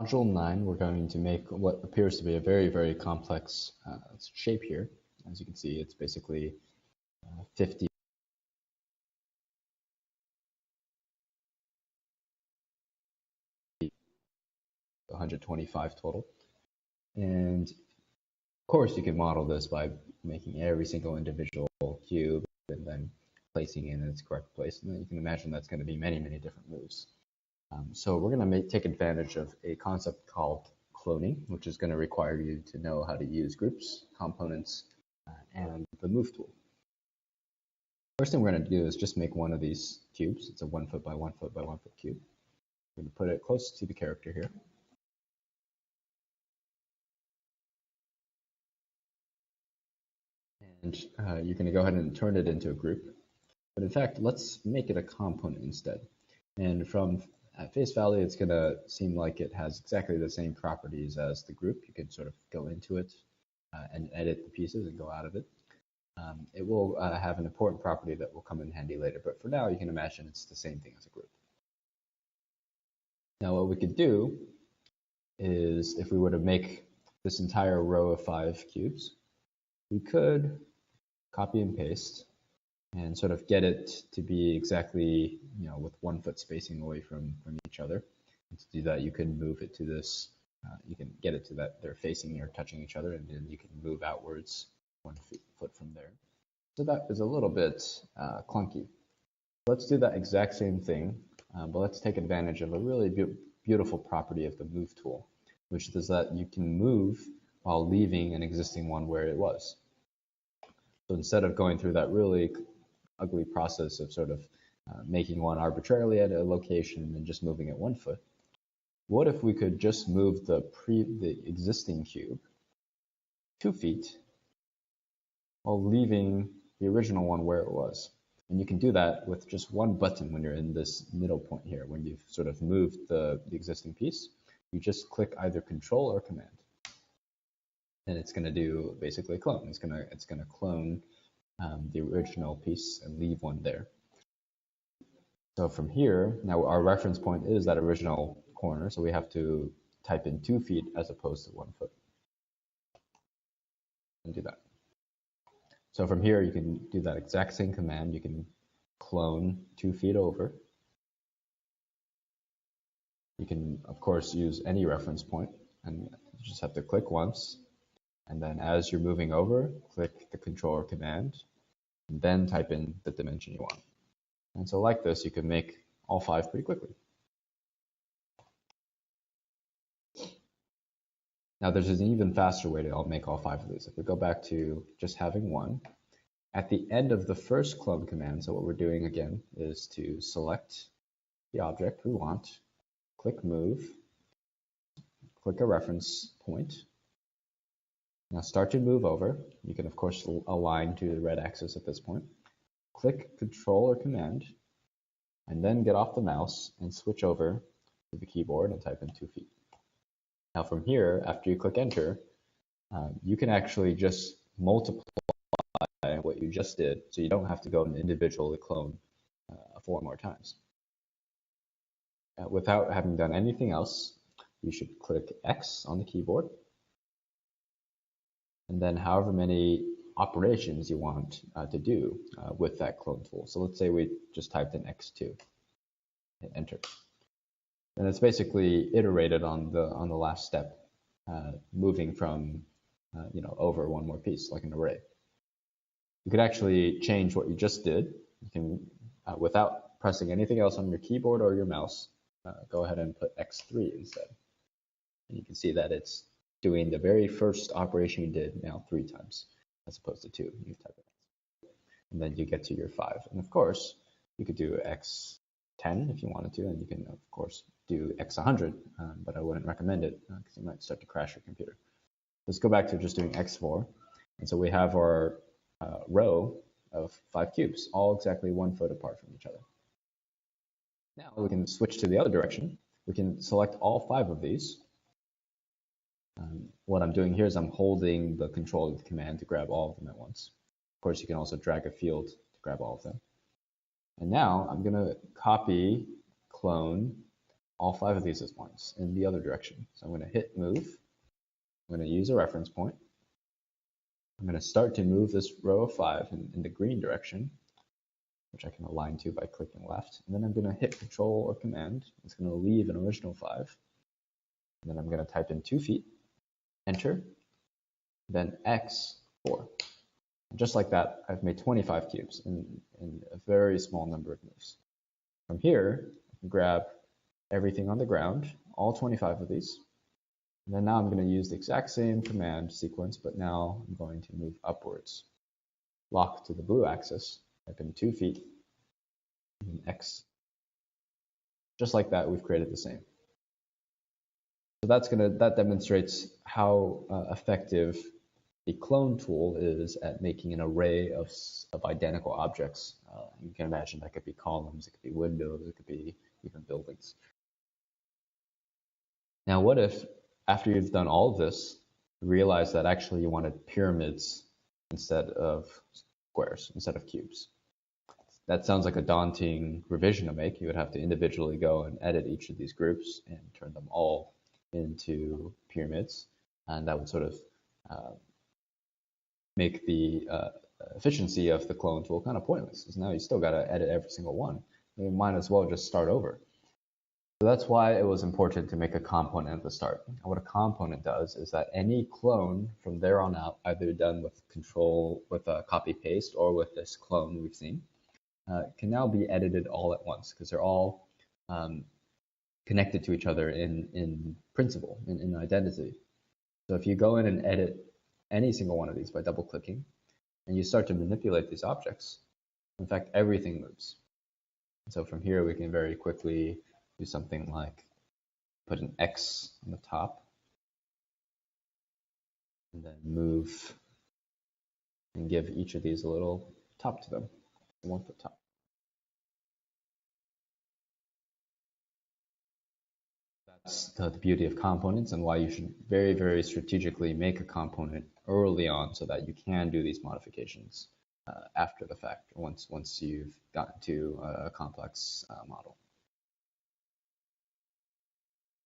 Module 9, we're going to make what appears to be a very, very complex shape here. As you can see, it's basically 50 125 total. And of course, you can model this by making every single individual cube and then placing it in its correct place. And then you can imagine that's going to be many, many different moves. So we're going to take advantage of a concept called cloning, which is going to require you to know how to use groups, components, and the move tool. First thing we're going to do is just make one of these cubes. It's a 1 foot by 1 foot by 1 foot cube. We're going to put it close to the character here. And you're going to go ahead and turn it into a group. But in fact, let's make it a component instead. And from at face value, it's going to seem like it has exactly the same properties as the group. You can sort of go into it and edit the pieces and go out of it. It will have an important property that will come in handy later, but for now you can imagine it's the same thing as a group. Now what we could do is, if we were to make this entire row of 5 cubes, we could copy and paste and sort of get it to be exactly, with 1 foot spacing away from each other. And to do that, you can move it to this, you can get it to that they're facing or touching each other, and then you can move outwards 1 foot from there. So that is a little bit clunky. Let's do that exact same thing, but let's take advantage of a really beautiful property of the move tool, which is that you can move while leaving an existing one where it was. So instead of going through that really ugly process of sort of making one arbitrarily at a location and just moving it 1 foot, what if we could just move the existing cube 2 feet while leaving the original one where it was? And you can do that with just one button when you're in this middle point here. When you've sort of moved the existing piece, you just click either Control or Command. And it's going to do basically a clone. It's going to clone the original piece and leave one there. So from here, now our reference point is that original corner, so we have to type in 2 feet as opposed to 1 foot. And do that. So from here, you can do that exact same command. You can clone 2 feet over. You can, of course, use any reference point, and you just have to click once. And then as you're moving over, click the Control or Command, and then type in the dimension you want. And so like this, you can make all 5 pretty quickly. Now there's an even faster way to make all 5 of these. If we go back to just having one, at the end of the first clone command, so what we're doing again is to select the object we want, click Move, click a reference point. Now start to move over. You can of course align to the red axis at this point. Click Control or Command, and then get off the mouse and switch over to the keyboard and type in 2 feet. Now from here, after you click Enter, you can actually just multiply what you just did, so you don't have to go and individually clone 4 more times. Without having done anything else, you should click X on the keyboard, and then however many operations you want to do with that clone tool. So let's say we just typed in X2, hit Enter. And it's basically iterated on the last step, moving from over one more piece like an array. You could actually change what you just did. You can, without pressing anything else on your keyboard or your mouse, go ahead and put X3 instead. And you can see that it's doing the very first operation you did now 3 times, as opposed to 2. You type it, and then you get to your 5. And of course, you could do X10 if you wanted to, and you can of course do X100, but I wouldn't recommend it because you might start to crash your computer. Let's go back to just doing X4. And so we have our row of 5 cubes, all exactly 1 foot apart from each other. Now we can switch to the other direction. We can select all 5 of these. What I'm doing here is I'm holding the Control of the command to grab all of them at once. Of course, you can also drag a field to grab all of them. And now I'm going to copy, clone all 5 of these at once in the other direction. So I'm going to hit move. I'm going to use a reference point. I'm going to start to move this row of 5 in the green direction, which I can align to by clicking left. And then I'm going to hit Control or Command. It's going to leave an original 5. And then I'm going to type in 2 feet, enter, then X 4. And just like that, I've made 25 cubes in a very small number of moves. From here, I can grab everything on the ground, all 25 of these. And then now I'm going to use the exact same command sequence, but now I'm going to move upwards. Lock to the blue axis, type in 2 feet, and X. Just like that, we've created the same. So that demonstrates how effective the clone tool is at making an array of identical objects. You can imagine that could be columns, it could be windows, it could be even buildings. Now, what if after you've done all of this, you realize that actually you wanted pyramids instead of squares, instead of cubes? That sounds like a daunting revision to make. You would have to individually go and edit each of these groups and turn them all into pyramids. And that would sort of make the efficiency of the clone tool kind of pointless, because now you still got to edit every single one. You might as well just start over. So that's why it was important to make a component at the start. And what a component does is that any clone from there on out, either done with a copy paste or with this clone we've seen, can now be edited all at once, because they're all connected to each other in principle, in identity. So if you go in and edit any single one of these by double clicking, and you start to manipulate these objects, in fact, everything moves. So from here, we can very quickly do something like put an X on the top, and then move and give each of these a little top to them, 1 foot top. That's the beauty of components, and why you should very, very strategically make a component early on so that you can do these modifications after the fact, once you've gotten to a complex model.